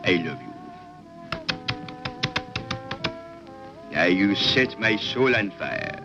I love you. Now you set my soul on fire.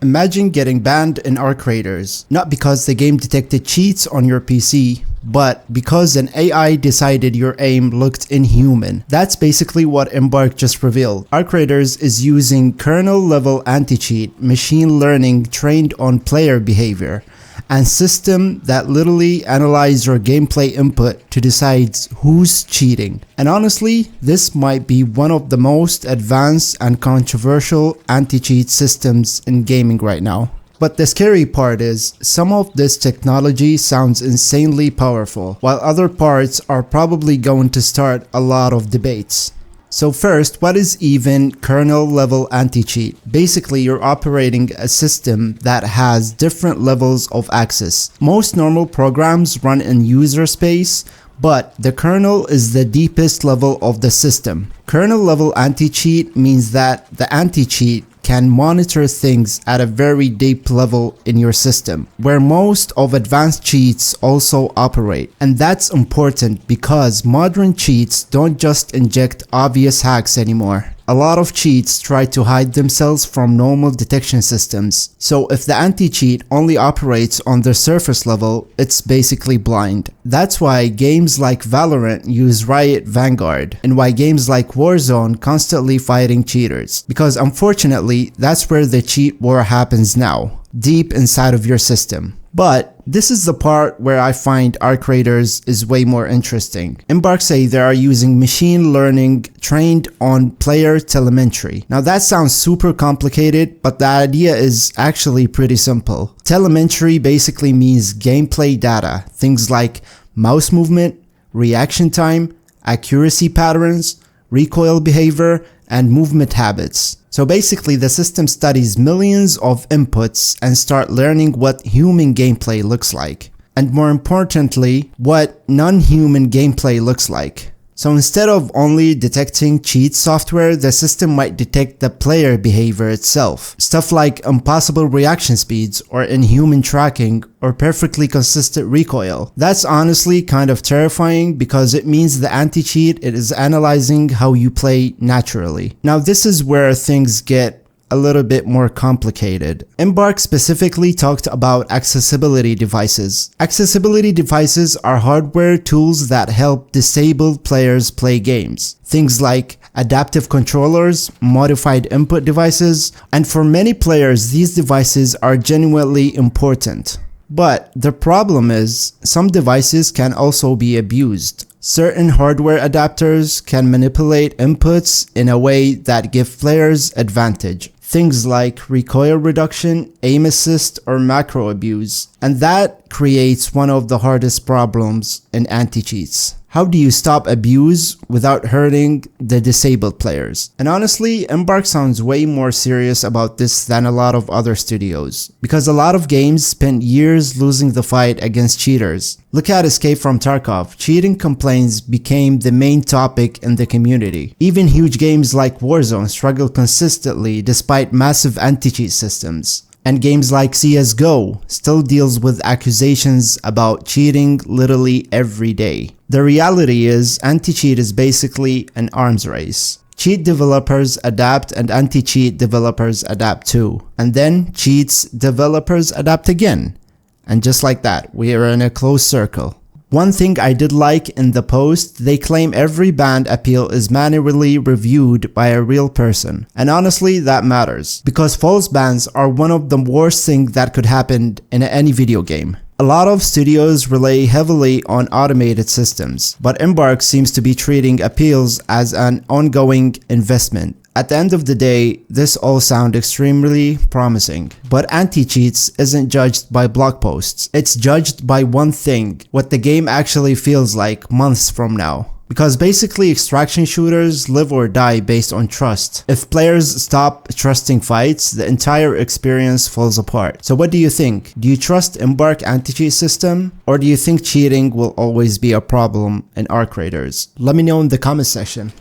Imagine getting banned in Arc Raiders, not because the game detected cheats on your PC, but because an AI decided your aim looked inhuman. That's basically what Embark just revealed. Arc Raiders is using kernel-level anti-cheat, machine learning trained on player behavior, and system that literally analyze your gameplay input to decide who's cheating. And honestly, this might be one of the most advanced and controversial anti-cheat systems in gaming right now. But the scary part is, some of this technology sounds insanely powerful, while other parts are probably going to start a lot of debates. So first, what is even kernel-level anti-cheat? Basically, you're operating a system that has different levels of access. Most normal programs run in user space, but the kernel is the deepest level of the system. Kernel-level anti-cheat means that the anti-cheat can monitor things at a very deep level in your system, where most of advanced cheats also operate. And that's important because modern cheats don't just inject obvious hacks anymore. A lot of cheats try to hide themselves from normal detection systems. So if the anti-cheat only operates on the surface level, it's basically blind. That's why games like Valorant use Riot Vanguard, and why games like Warzone constantly fighting cheaters. Because unfortunately, that's where the cheat war happens now, deep inside of your system. But this is the part where I find Arc Raiders is way more interesting. Embark say they are using machine learning trained on player telemetry. Now that sounds super complicated, but the idea is actually pretty simple. Telemetry basically means gameplay data, things like mouse movement, reaction time, accuracy patterns, recoil behavior, and movement habits. So basically the system studies millions of inputs and start learning what human gameplay looks like. And more importantly, what non-human gameplay looks like. So instead of only detecting cheat software, the system might detect the player behavior itself. Stuff like impossible reaction speeds, or inhuman tracking, or perfectly consistent recoil. That's honestly kind of terrifying because it means the anti-cheat is analyzing how you play naturally. Now this is where things get a little bit more complicated. Embark specifically talked about accessibility devices. Accessibility devices are hardware tools that help disabled players play games. Things like adaptive controllers, modified input devices, and for many players these devices are genuinely important. But the problem is, some devices can also be abused. Certain hardware adapters can manipulate inputs in a way that give players advantage. Things like recoil reduction, aim assist, or macro abuse. And that creates one of the hardest problems in anti-cheats. How do you stop abuse without hurting the disabled players? And honestly, Embark sounds way more serious about this than a lot of other studios, because a lot of games spent years losing the fight against cheaters. Look at Escape from Tarkov. Cheating complaints became the main topic in the community. Even huge games like Warzone struggle consistently despite massive anti-cheat systems. And games like CSGO still deals with accusations about cheating literally every day. The reality is, anti-cheat is basically an arms race. Cheat developers adapt and anti-cheat developers adapt too. And then cheats developers adapt again. And just like that, we are in a closed circle. One thing I did like in the post, they claim every banned appeal is manually reviewed by a real person. And honestly, that matters, because false bans are one of the worst things that could happen in any video game. A lot of studios rely heavily on automated systems, but Embark seems to be treating appeals as an ongoing investment. At the end of the day, this all sounds extremely promising. But anti-cheats isn't judged by blog posts. It's judged by one thing, what the game actually feels like months from now. Because basically extraction shooters live or die based on trust. If players stop trusting fights, the entire experience falls apart. So what do you think? Do you trust Embark anti-cheat system? Or do you think cheating will always be a problem in Arc Raiders? Let me know in the comment section.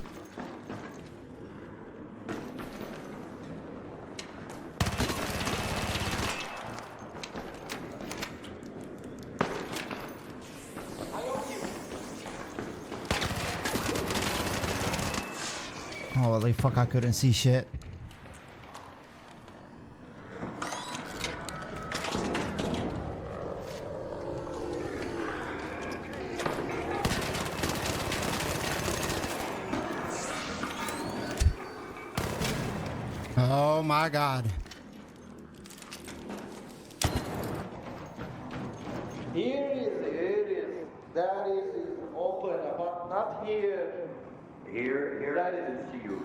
Holy fuck, I couldn't see shit. Oh my god. Here is. That is open, but not here. Here That I didn't see you.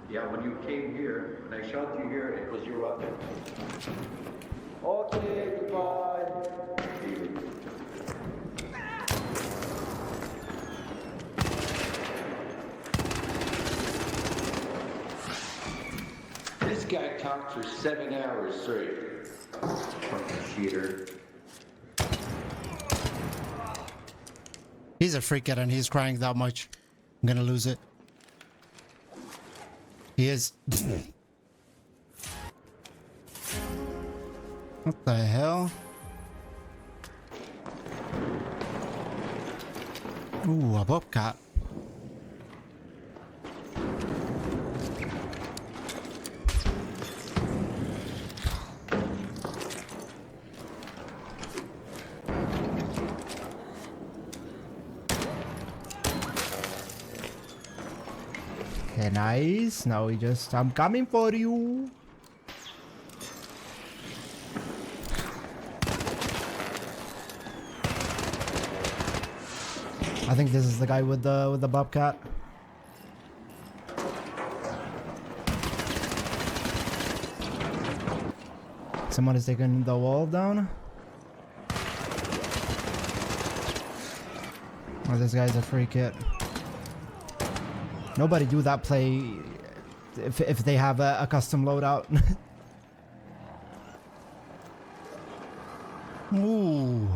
Yeah, when you came here, when I shot you here, it was your weapon. Okay, goodbye. This guy talked for 7 hours straight. Fucking cheater. He's a freaker and he's crying that much. I'm gonna lose it. He is. What the hell? Ooh, a bobcat. Okay, nice. Now we just... I'm coming for you. I think this is the guy with the bobcat. Someone is taking the wall down. Oh, this guy's a free kid. Nobody do that play if they have a custom loadout. Ooh.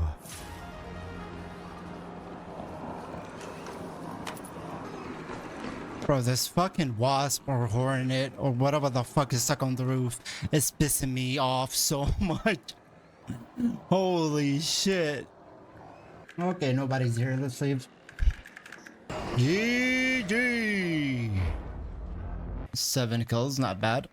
Bro, this fucking wasp or hornet or whatever the fuck is stuck on the roof is pissing me off so much. Holy shit. Okay, nobody's here. Let's leave. GG. 7 kills, not bad.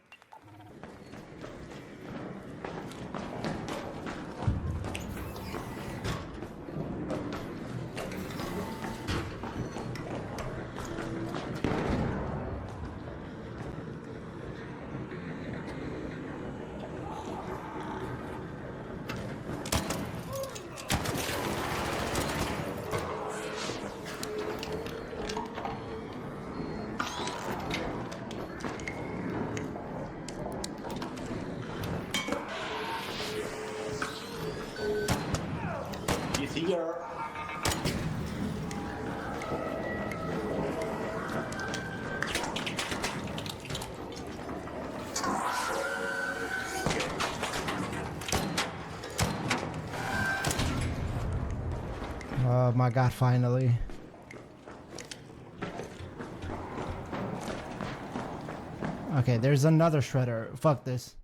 He's here. Oh my god, finally. Okay, there's another shredder. Fuck this.